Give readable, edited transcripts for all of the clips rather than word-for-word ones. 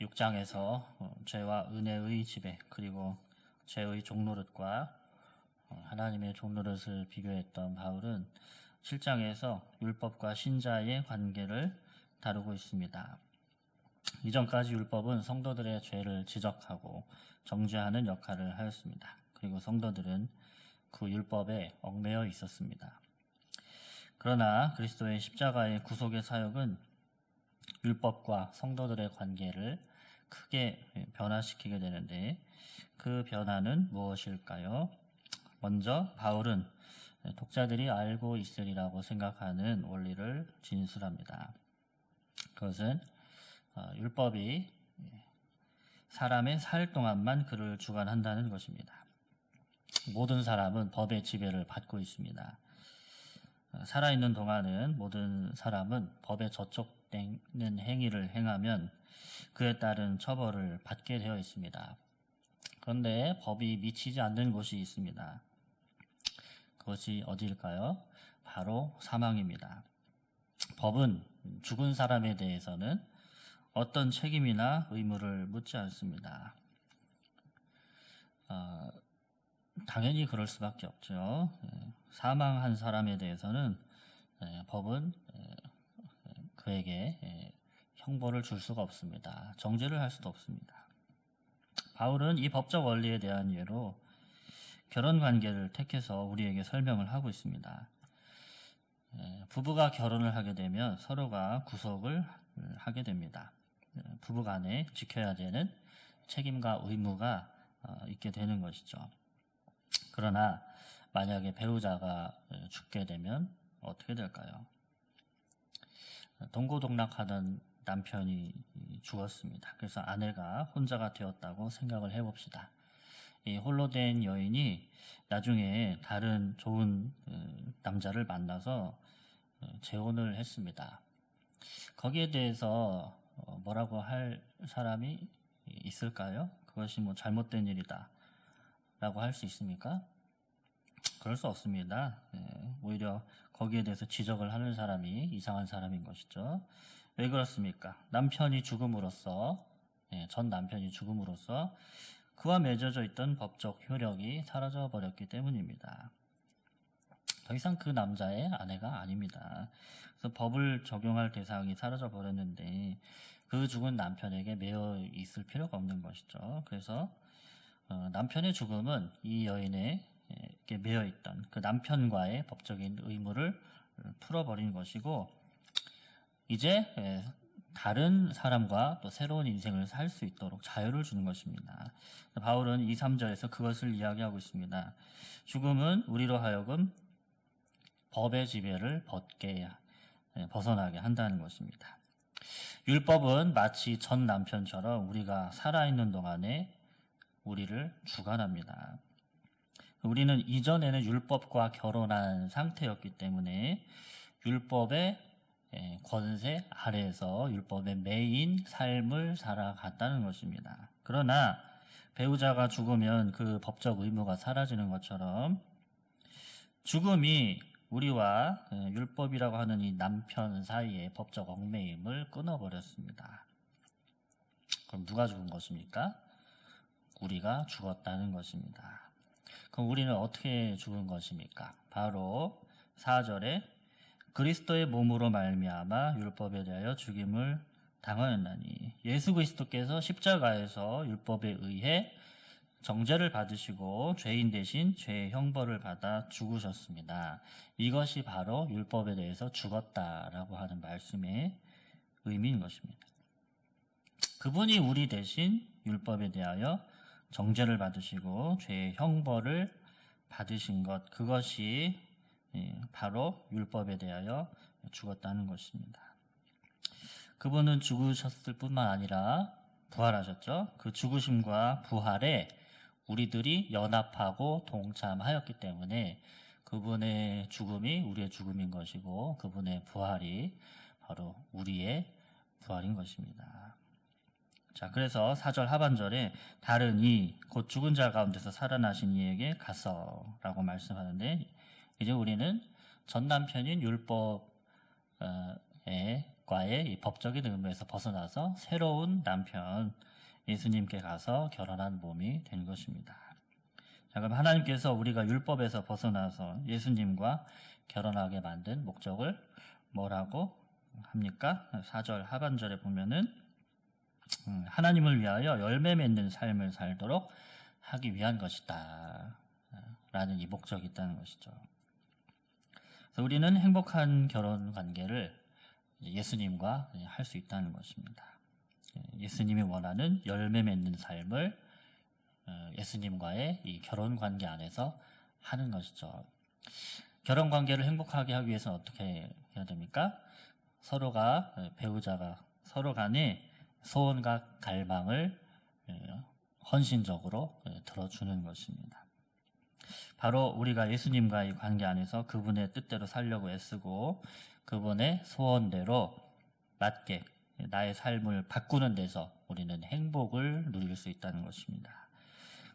6장에서 죄와 은혜의 지배 그리고 죄의 종노릇과 하나님의 종노릇을 비교했던 바울은 7장에서 율법과 신자의 관계를 다루고 있습니다. 이전까지 율법은 성도들의 죄를 지적하고 정죄하는 역할을 하였습니다. 그리고 성도들은 그 율법에 얽매여 있었습니다. 그러나 그리스도의 십자가의 구속의 사역은 율법과 성도들의 관계를 크게 변화시키게 되는데 그 변화는 무엇일까요? 먼저 바울은 독자들이 알고 있으리라고 생각하는 원리를 진술합니다. 그것은 율법이 사람의 살 동안만 그를 주관한다는 것입니다. 모든 사람은 법의 지배를 받고 있습니다. 살아있는 동안은 모든 사람은 법에 저촉되는 행위를 행하면 그에 따른 처벌을 받게 되어 있습니다. 그런데 법이 미치지 않는 곳이 있습니다. 그것이 어디일까요? 바로 사망입니다. 법은 죽은 사람에 대해서는 어떤 책임이나 의무를 묻지 않습니다. 당연히 그럴 수밖에 없죠. 사망한 사람에 대해서는 법은 그에게 형벌을 줄 수가 없습니다. 정죄를 할 수도 없습니다. 바울은 이 법적 원리에 대한 예로 결혼 관계를 택해서 우리에게 설명을 하고 있습니다. 부부가 결혼을 하게 되면 서로가 구속을 하게 됩니다. 부부 간에 지켜야 되는 책임과 의무가 있게 되는 것이죠. 그러나 만약에 배우자가 죽게 되면 어떻게 될까요? 동고동락하던 남편이 죽었습니다. 그래서 아내가 혼자가 되었다고 생각을 해봅시다. 이 홀로 된 여인이 나중에 다른 좋은 남자를 만나서 재혼을 했습니다. 거기에 대해서 뭐라고 할 사람이 있을까요? 그것이 뭐 잘못된 일이다 라고 할 수 있습니까? 그럴 수 없습니다. 오히려 거기에 대해서 지적을 하는 사람이 이상한 사람인 것이죠. 왜 그렇습니까? 남편이 죽음으로써 전 남편이 죽음으로써 그와 맺어져 있던 법적 효력이 사라져 버렸기 때문입니다. 더 이상 그 남자의 아내가 아닙니다. 그래서 법을 적용할 대상이 사라져 버렸는데 그 죽은 남편에게 매여 있을 필요가 없는 것이죠. 그래서 남편의 죽음은 이 여인에게 매여 있던 그 남편과의 법적인 의무를 풀어버린 것이고 이제 다른 사람과 또 새로운 인생을 살 수 있도록 자유를 주는 것입니다. 바울은 2, 3절에서 그것을 이야기하고 있습니다. 죽음은 우리로 하여금 법의 지배를 벗어나게 한다는 것입니다. 율법은 마치 전 남편처럼 우리가 살아있는 동안에 우리를 주관합니다. 우리는 이전에는 율법과 결혼한 상태였기 때문에 율법의 권세 아래에서 율법의 매인 삶을 살아갔다는 것입니다. 그러나 배우자가 죽으면 그 법적 의무가 사라지는 것처럼 죽음이 우리와 율법이라고 하는 이 남편 사이의 법적 얽매임을 끊어버렸습니다. 그럼 누가 죽은 것입니까? 우리가 죽었다는 것입니다. 그럼 우리는 어떻게 죽은 것입니까? 바로 4절에 그리스도의 몸으로 말미암아 율법에 대하여 죽임을 당하였나니 예수 그리스도께서 십자가에서 율법에 의해 정죄를 받으시고 죄인 대신 죄의 형벌을 받아 죽으셨습니다. 이것이 바로 율법에 대해서 죽었다라고 하는 말씀의 의미인 것입니다. 그분이 우리 대신 율법에 대하여 정죄를 받으시고 죄의 형벌을 받으신 것, 그것이 바로 율법에 대하여 죽었다는 것입니다. 그분은 죽으셨을 뿐만 아니라 부활하셨죠. 그 죽으심과 부활에 우리들이 연합하고 동참하였기 때문에 그분의 죽음이 우리의 죽음인 것이고 그분의 부활이 바로 우리의 부활인 것입니다. 자, 그래서 4절 하반절에 다른 이 곧 죽은 자 가운데서 살아나신 이에게 가서라고 말씀하는데 이제 우리는 전 남편인 율법에 과의 이 법적인 의무에서 벗어나서 새로운 남편 예수님께 가서 결혼한 몸이 된 것입니다. 자, 그럼 하나님께서 우리가 율법에서 벗어나서 예수님과 결혼하게 만든 목적을 뭐라고 합니까? 4절 하반절에 보면은 하나님을 위하여 열매 맺는 삶을 살도록 하기 위한 것이다 라는 이 목적이 있다는 것이죠. 그래서 우리는 행복한 결혼 관계를 예수님과 할 수 있다는 것입니다. 예수님이 원하는 열매 맺는 삶을 예수님과의 이 결혼 관계 안에서 하는 것이죠. 결혼 관계를 행복하게 하기 위해서는 어떻게 해야 됩니까? 서로가 배우자가 서로 간에 소원과 갈망을 헌신적으로 들어주는 것입니다. 바로 우리가 예수님과의 관계 안에서 그분의 뜻대로 살려고 애쓰고 그분의 소원대로 맞게 나의 삶을 바꾸는 데서 우리는 행복을 누릴 수 있다는 것입니다.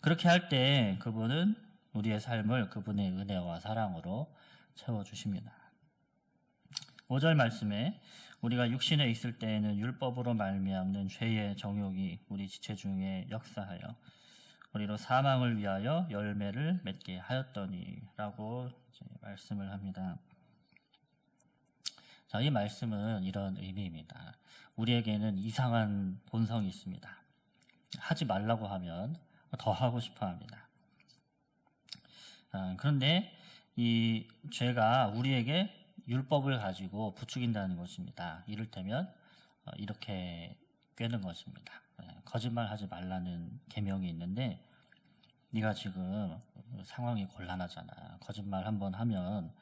그렇게 할 때 그분은 우리의 삶을 그분의 은혜와 사랑으로 채워주십니다. 5절 말씀에 우리가 육신에 있을 때에는 율법으로 말미암는 죄의 정욕이 우리 지체 중에 역사하여 우리로 사망을 위하여 열매를 맺게 하였더니 라고 말씀을 합니다. 자, 이 말씀은 이런 의미입니다. 우리에게는 이상한 본성이 있습니다. 하지 말라고 하면 더 하고 싶어 합니다. 그런데 이 죄가 우리에게 율법을 가지고 부추긴다는 것입니다. 이를테면 이렇게 꿰는 것입니다. 거짓말하지 말라는 계명이 있는데 네가 지금 상황이 곤란하잖아. 거짓말 한번 하면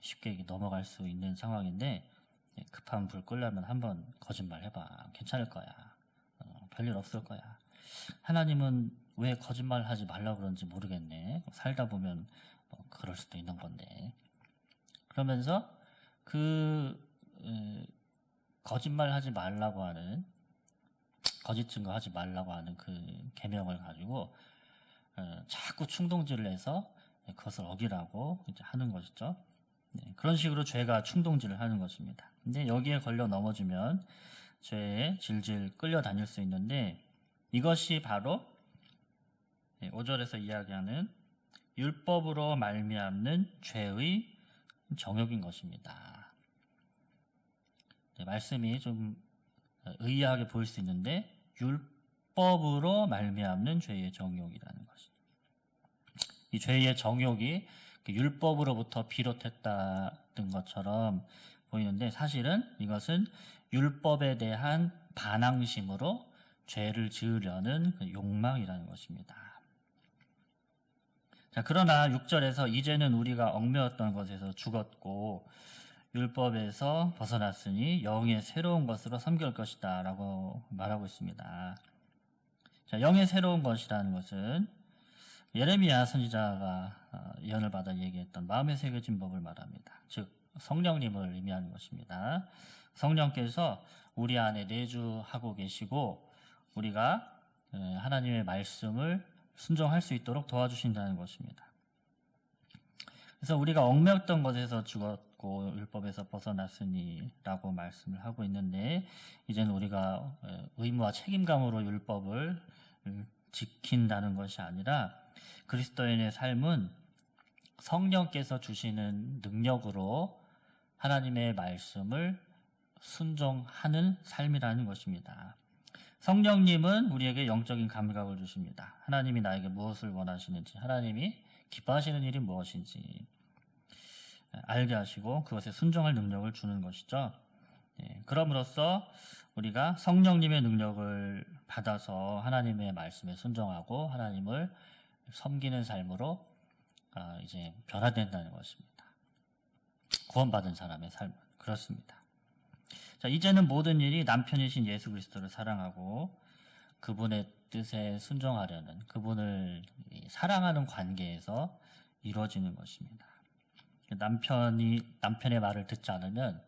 쉽게 넘어갈 수 있는 상황인데 급한 불 끄려면 한번 거짓말 해봐. 괜찮을 거야. 별일 없을 거야. 하나님은 왜 거짓말하지 말라고 그런지 모르겠네. 살다 보면 그럴 수도 있는 건데. 그러면서 거짓말하지 말라고 하는 거짓 증거하지 말라고 하는 그 계명을 가지고 자꾸 충동질을 해서 그것을 어기라고 이제 하는 것이죠. 네, 그런 식으로 죄가 충동질을 하는 것입니다. 근데 여기에 걸려 넘어지면 죄에 질질 끌려다닐 수 있는데 이것이 바로 5절에서 이야기하는 율법으로 말미암는 죄의 정욕인 것입니다. 네, 말씀이 좀 의아하게 보일 수 있는데 율법으로 말미암는 죄의 정욕이라는 것입니다. 이 죄의 정욕이 율법으로부터 비롯했다는 것처럼 보이는데 사실은 이것은 율법에 대한 반항심으로 죄를 지으려는 욕망이라는 것입니다. 자, 그러나 6절에서 이제는 우리가 얽매였던 것에서 죽었고 율법에서 벗어났으니 영의 새로운 것으로 섬길 것이다 라고 말하고 있습니다. 자, 영의 새로운 것이라는 것은 예레미야 선지자가 예언을 받아 얘기했던 마음에 새겨진 법을 말합니다. 즉 성령님을 의미하는 것입니다. 성령께서 우리 안에 내주하고 계시고 우리가 하나님의 말씀을 순종할 수 있도록 도와주신다는 것입니다. 그래서 우리가 얽매였던 것에서 죽었고 율법에서 벗어났으니 라고 말씀을 하고 있는데 이제는 우리가 의무와 책임감으로 율법을 지킨다는 것이 아니라 그리스도인의 삶은 성령께서 주시는 능력으로 하나님의 말씀을 순종하는 삶이라는 것입니다. 성령님은 우리에게 영적인 감각을 주십니다. 하나님이 나에게 무엇을 원하시는지, 하나님이 기뻐하시는 일이 무엇인지 알게 하시고 그것에 순종할 능력을 주는 것이죠. 그럼으로써 우리가 성령님의 능력을 받아서 하나님의 말씀에 순종하고 하나님을 섬기는 삶으로 이제 변화된다는 것입니다. 구원받은 사람의 삶은 그렇습니다. 자, 이제는 모든 일이 남편이신 예수 그리스도를 사랑하고 그분의 뜻에 순종하려는 그분을 사랑하는 관계에서 이루어지는 것입니다. 남편의 말을 듣지 않으면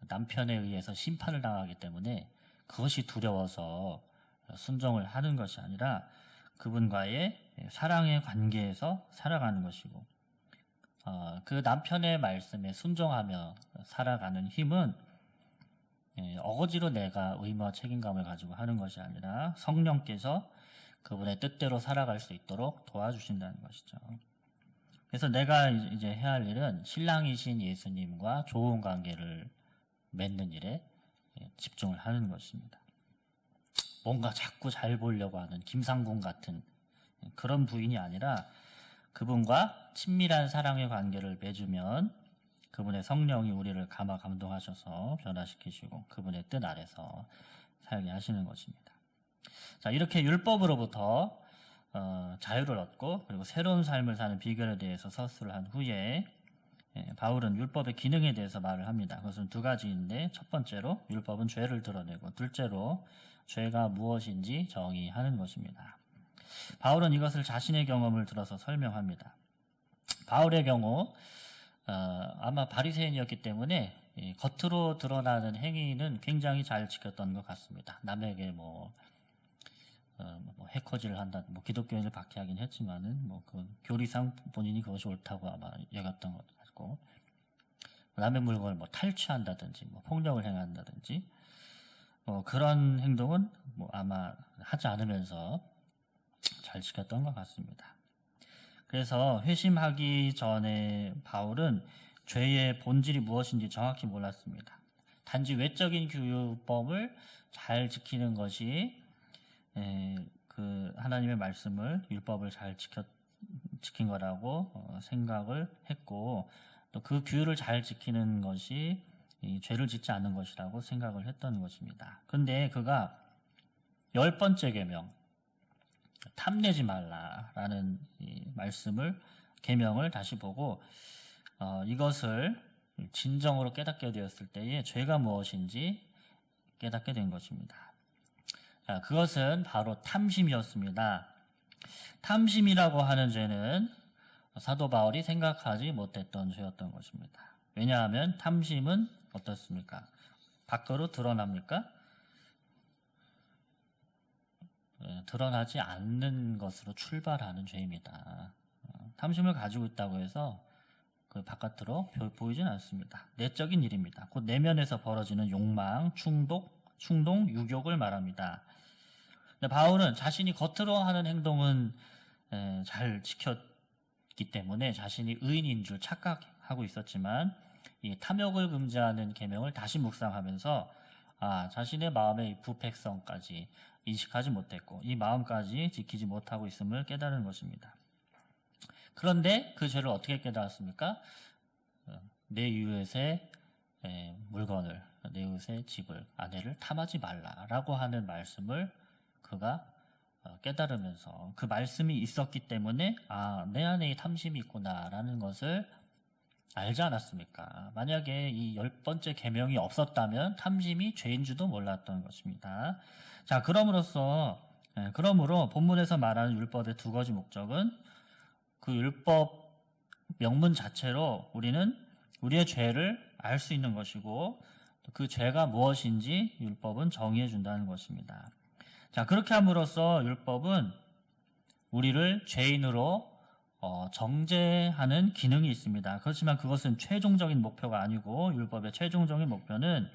남편에 의해서 심판을 당하기 때문에 그것이 두려워서 순종을 하는 것이 아니라 그분과의 사랑의 관계에서 살아가는 것이고 그 남편의 말씀에 순종하며 살아가는 힘은 어거지로 내가 의무와 책임감을 가지고 하는 것이 아니라 성령께서 그분의 뜻대로 살아갈 수 있도록 도와주신다는 것이죠. 그래서 내가 이제 해야 할 일은 신랑이신 예수님과 좋은 관계를 맺는 일에 집중을 하는 것입니다. 뭔가 자꾸 잘 보려고 하는 김상궁 같은 그런 부인이 아니라 그분과 친밀한 사랑의 관계를 맺으면 그분의 성령이 우리를 감화 감동하셔서 변화시키시고 그분의 뜻 아래서 살게 하시는 것입니다. 자, 이렇게 율법으로부터 자유를 얻고 그리고 새로운 삶을 사는 비결에 대해서 서술을 한 후에 바울은 율법의 기능에 대해서 말을 합니다. 그것은 두 가지인데 첫 번째로 율법은 죄를 드러내고 둘째로 죄가 무엇인지 정의하는 것입니다. 바울은 이것을 자신의 경험을 들어서 설명합니다. 바울의 경우 아마 바리새인이었기 때문에 겉으로 드러나는 행위는 굉장히 잘 지켰던 것 같습니다. 남에게 뭐 해코지를 한다, 뭐 기독교인을 박해하긴 했지만은 그 교리상 본인이 그것이 옳다고 아마 여겼던 것 같고, 남의 물건을 뭐 탈취한다든지, 뭐 폭력을 행한다든지, 그런 행동은 아마 하지 않으면서 잘 지켰던 것 같습니다. 그래서 회심하기 전에 바울은 죄의 본질이 무엇인지 정확히 몰랐습니다. 단지 외적인 규범을 잘 지키는 것이 그 하나님의 말씀을 율법을 잘 지킨 거라고 생각을 했고, 또 그 규율을 잘 지키는 것이 죄를 짓지 않는 것이라고 생각을 했던 것입니다. 근데 그가 10번째 계명 탐내지 말라라는 계명을 다시 보고 이것을 진정으로 깨닫게 되었을 때에 죄가 무엇인지 깨닫게 된 것입니다. 그것은 바로 탐심이었습니다. 탐심이라고 하는 죄는 사도 바울이 생각하지 못했던 죄였던 것입니다. 왜냐하면 탐심은 어떻습니까? 밖으로 드러납니까? 드러나지 않는 것으로 출발하는 죄입니다. 탐심을 가지고 있다고 해서 그 바깥으로 보이진 않습니다. 내적인 일입니다. 곧 내면에서 벌어지는 욕망, 충동, 유욕을 말합니다. 근데 바울은 자신이 겉으로 하는 행동은 잘 지켰기 때문에 자신이 의인인 줄 착각하고 있었지만 이 탐욕을 금지하는 계명을 다시 묵상하면서 자신의 마음의 부패성까지 인식하지 못했고 이 마음까지 지키지 못하고 있음을 깨달은 것입니다. 그런데 그 죄를 어떻게 깨달았습니까? 내 이웃의 물건을, 내 이웃의 집을, 아내를 탐하지 말라라고 하는 말씀을 그가 깨달으면서 그 말씀이 있었기 때문에 내 안에 이 탐심이 있구나라는 것을 알지 않았습니까? 만약에 이 10번째 계명이 없었다면 탐심이 죄인 줄도 몰랐던 것입니다. 자, 그러므로 본문에서 말하는 율법의 두 가지 목적은 그 율법 명문 자체로 우리는 우리의 죄를 알 수 있는 것이고 그 죄가 무엇인지 율법은 정의해 준다는 것입니다. 자, 그렇게 함으로써 율법은 우리를 죄인으로 정죄하는 기능이 있습니다. 그렇지만 그것은 최종적인 목표가 아니고 율법의 최종적인 목표는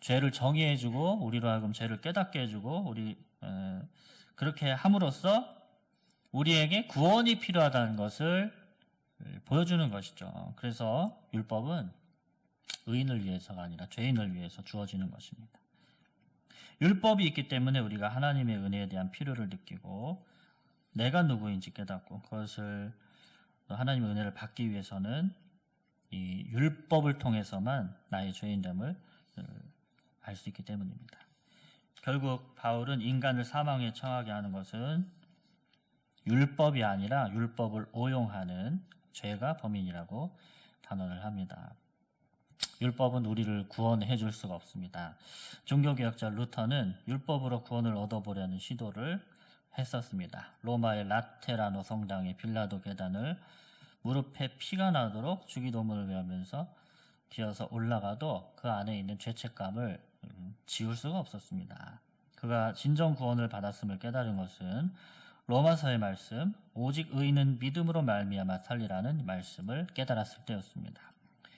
죄를 정의해주고 우리로 하여금 죄를 깨닫게 해주고 그렇게 함으로써 우리에게 구원이 필요하다는 것을 보여주는 것이죠. 그래서 율법은 의인을 위해서가 아니라 죄인을 위해서 주어지는 것입니다. 율법이 있기 때문에 우리가 하나님의 은혜에 대한 필요를 느끼고 내가 누구인지 깨닫고 그것을 하나님의 은혜를 받기 위해서는 이 율법을 통해서만 나의 죄인됨을 알 수 있기 때문입니다. 결국 바울은 인간을 사망에 처하게 하는 것은 율법이 아니라 율법을 오용하는 죄가 범인이라고 단언을 합니다. 율법은 우리를 구원해 줄 수가 없습니다. 종교개혁자 루터는 율법으로 구원을 얻어보려는 시도를 했었습니다. 로마의 라테라노 성당의 빌라도 계단을 무릎에 피가 나도록 주기도문을 외우면서 기어서 올라가도 그 안에 있는 죄책감을 지울 수가 없었습니다. 그가 진정 구원을 받았음을 깨달은 것은 로마서의 말씀, 오직 의인은 믿음으로 말미암아 살리라는 말씀을 깨달았을 때였습니다.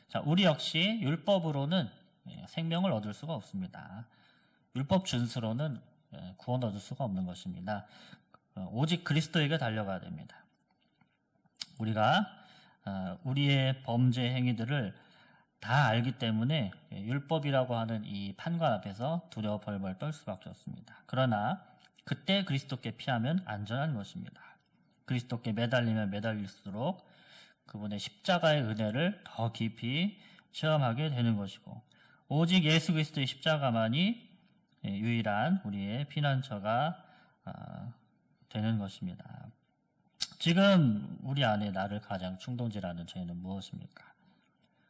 자, 우리 역시 율법으로는 생명을 얻을 수가 없습니다. 율법 준수로는 구원 얻을 수가 없는 것입니다. 오직 그리스도에게 달려가야 됩니다. 우리가 우리의 범죄 행위들을 다 알기 때문에 율법이라고 하는 이 판관 앞에서 두려워 벌벌 떨 수밖에 없습니다. 그러나 그때 그리스도께 피하면 안전한 것입니다. 그리스도께 매달리면 매달릴수록 그분의 십자가의 은혜를 더 깊이 체험하게 되는 것이고, 오직 예수 그리스도의 십자가만이 유일한 우리의 피난처가 되는 것입니다. 지금 우리 안에 나를 가장 충동질하는 죄는 무엇입니까?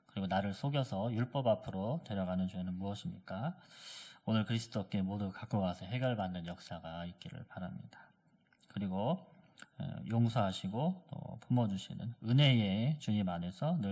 그리고 나를 속여서 율법 앞으로 데려가는 죄는 무엇입니까? 오늘 그리스도께 모두 갖고 가서 해결받는 역사가 있기를 바랍니다. 그리고 용서하시고 또 품어주시는 은혜의 주님 안에서 늘